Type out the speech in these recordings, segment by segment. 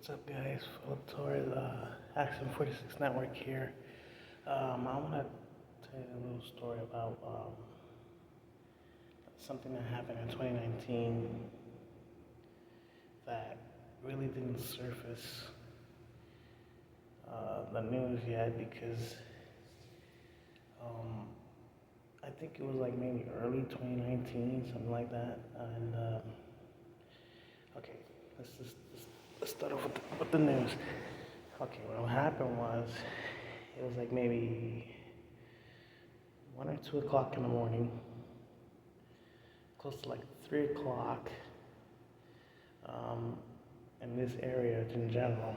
What's up, guys? Philip Action 46 Network here. I want to tell you a little story about something that happened in 2019 that really didn't surface the news yet because um, I think it was like maybe early 2019, something like that. And okay, let's start off with the news. Okay, what happened was it was like maybe 1 or 2 o'clock in the morning, close to like 3 o'clock, um, in this area in general.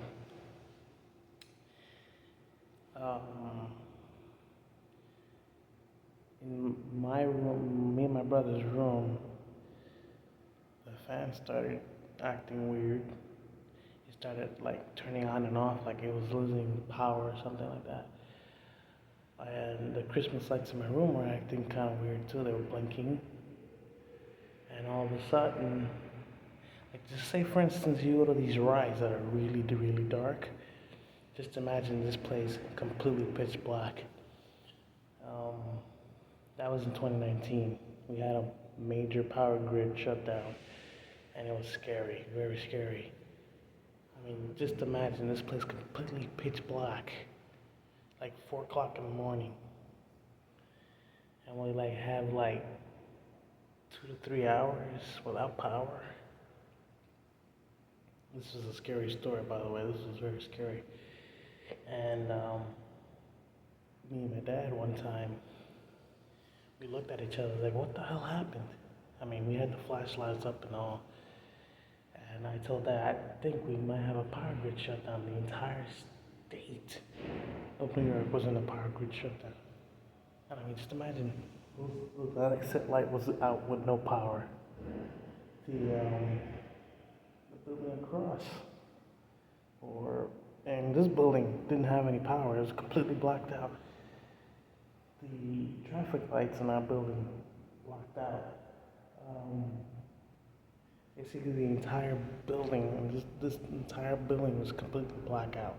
Um, in my room, me and my brother's room, the fan started acting weird. It started like turning on and off like it was losing power or something like that. And the Christmas lights in my room were acting kind of weird too. They were blinking. And all of a sudden, like just say for instance you go to these rides that are really, really dark. Just imagine this place completely pitch black. Um, that was in 2019. We had a major power grid shutdown, and it was scary, very scary. I mean, just imagine this place completely pitch black, like 4 o'clock in the morning, and we like have like 2 to 3 hours without power. This is a scary story, by the way. This was very scary. And me and my dad one time, we looked at each other like, what the hell happened? I mean, we had the flashlights up and all. And I told Dad, I think we might have a power grid shutdown. The entire state of New York was in a power grid shutdown. And I mean, just imagine that exit light was out with no power. The building across, and this building didn't have any power. It was completely blacked out. The traffic lights in our building blocked out. Um, Basically, the entire building, and this entire building was completely blacked out.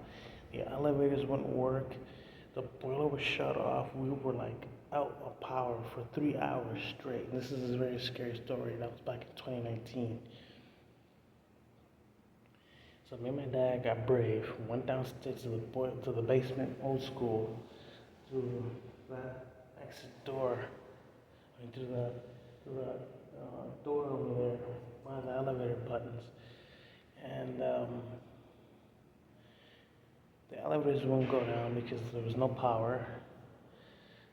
The elevators wouldn't work. The boiler was shut off. We were like out of power for 3 hours straight. And this is a very scary story. That was back in 2019. So me and my dad got brave, went downstairs to the basement, old school, to that exit door, to the door over there, one of the elevator buttons, and the elevators wouldn't go down because there was no power.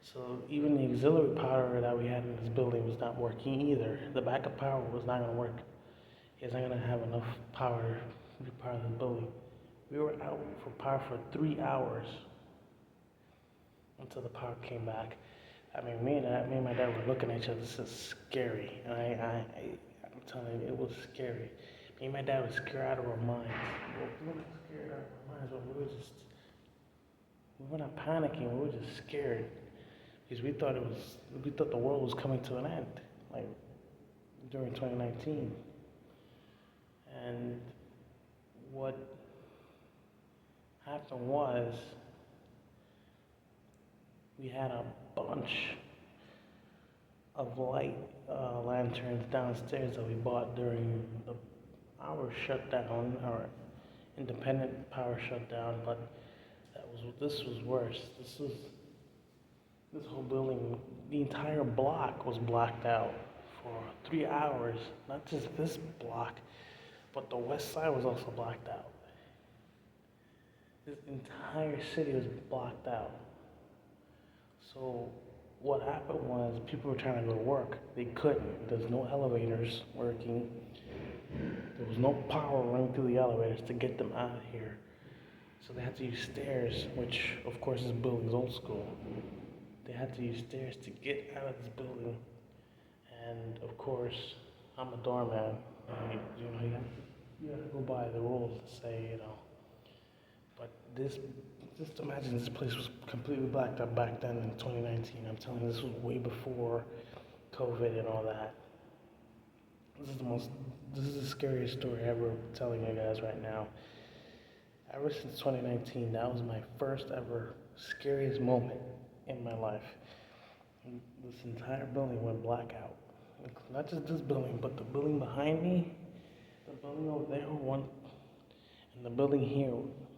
So even the auxiliary power that we had in this building was not working either. The backup power was not going to work. It's not going to have enough power to power the building. We were out for power for 3 hours until the power came back. I mean, me and my dad were looking at each other. This is scary, and I'm telling you, it was scary. Me and my dad were scared out of our minds. We weren't scared out of our minds, but we were not panicking. We were just scared because we thought the world was coming to an end, like during 2019. And what happened was we had a bunch of light lanterns downstairs that we bought during our shutdown, our independent power shutdown. But this was worse. This whole building, the entire block was blacked out for 3 hours. Not just this block, but the west side was also blacked out. This entire city was blocked out. So what happened was people were trying to go to work. They couldn't. There's no elevators working. There was no power running through the elevators to get them out of here. So they had to use stairs, which of course this building's old school. They had to use stairs to get out of this building. And of course, I'm a doorman. You have to go by the rules to say, But just imagine this place was completely blacked out back then in 2019. I'm telling you, this was way before COVID and all that. This is the scariest story ever telling you guys right now. Ever since 2019, that was my first ever scariest moment in my life. This entire building went blackout. Not just this building, but the building behind me, the building over there, and the building here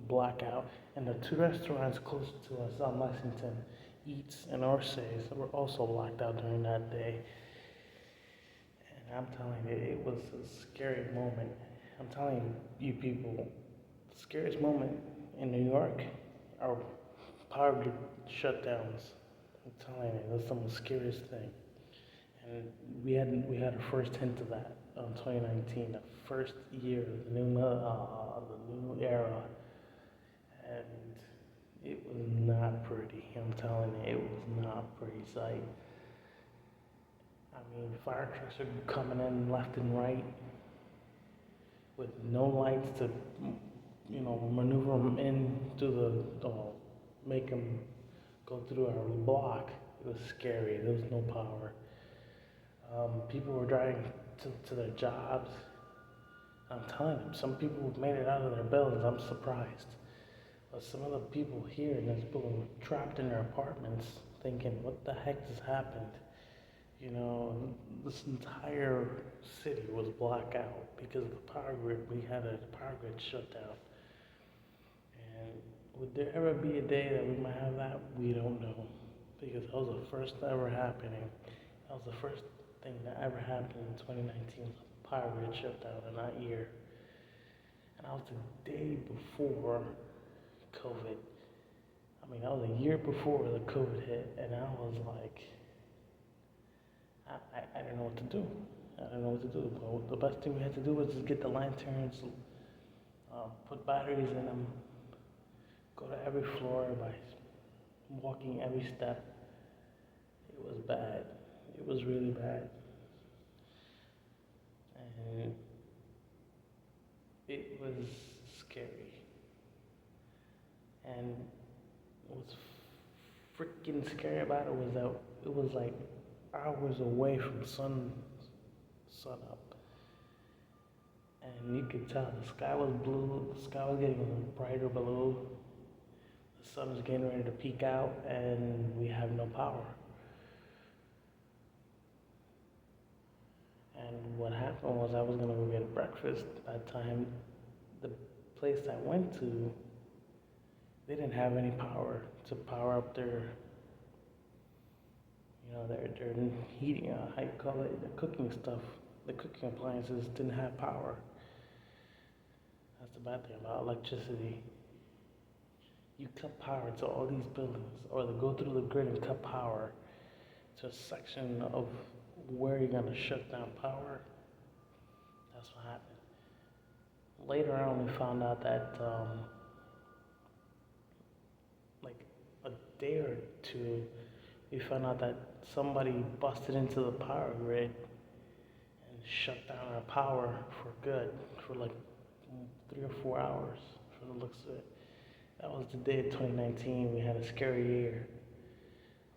blackout. And the two restaurants close to us on Lexington, Eats and Orsay's, were also locked out during that day. And I'm telling you, it was a scary moment. I'm telling you people, the scariest moment in New York are power grid shutdowns. I'm telling you, that's some of the scariest thing. And we had a first hint of that in 2019, the first year of the new era, and it was not pretty. I'm telling you, it was not a pretty sight. I mean, fire trucks are coming in left and right with no lights to, maneuver them in to make them go through our block. It was scary. There was no power. People were driving to their jobs. I'm telling them, some people made it out of their buildings. I'm surprised. But some of the people here in this building were trapped in their apartments thinking, what the heck just happened? This entire city was blacked out because of the power grid. We had a power grid shutdown. And would there ever be a day that we might have that? We don't know. Because that was the first ever happening. That was the first thing that ever happened in 2019. Power grid shutdown in that year. And that was the day before COVID. I mean, that was a year before the COVID hit. And I was like, I didn't know what to do. I didn't know what to do. But the best thing we had to do was just get the lanterns, put batteries in them, go to every floor by walking every step. It was bad. It was really bad. And it was scary. And what's freaking scary about it was that it was like hours away from sun up. And you could tell the sky was blue, the sky was getting a little brighter blue, the sun was getting ready to peek out, and we have no power. And what happened was I was gonna go get breakfast. That time, the place I went to, they didn't have any power to power up their heating, how you call it, the cooking stuff, the cooking appliances didn't have power. That's the bad thing about electricity. You cut power to all these buildings, or they go through the grid and cut power to a section of where you're gonna shut down power. That's what happened. Later on, we found out that like a day or two, we found out that somebody busted into the power grid and shut down our power for good for like 3 or 4 hours from the looks of it. That was the day of 2019. We had a scary year.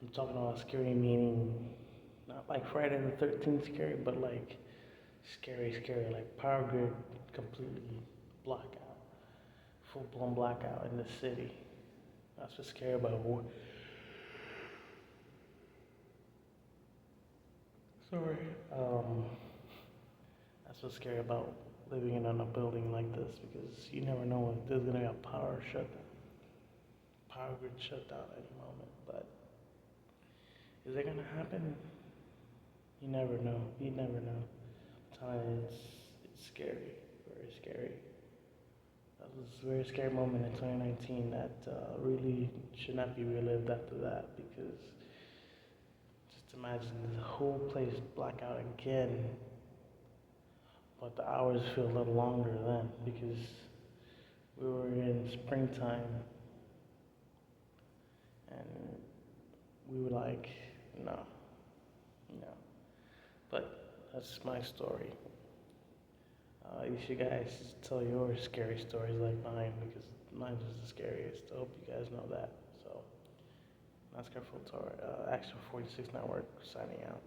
I'm talking about scary meaning not like Friday the 13th scary, but like scary, like power grid completely blackout, full blown blackout in the city. That's what's scary about war. Sorry. That's what's scary about living in a building like this, because you never know if there's gonna be a power grid shutdown at any moment. But is it gonna happen? You never know. You never know. I'm telling you, it's scary, very scary. That was a very scary moment in 2019 that really should not be relived after that, because just imagine the whole place blackout again, but the hours feel a little longer then, because we were in springtime and we were like, no. But that's my story. You should guys tell your scary stories like mine, because mine is the scariest. I hope you guys know that. So, NASCAR Full Tour, Action 46 Network signing out.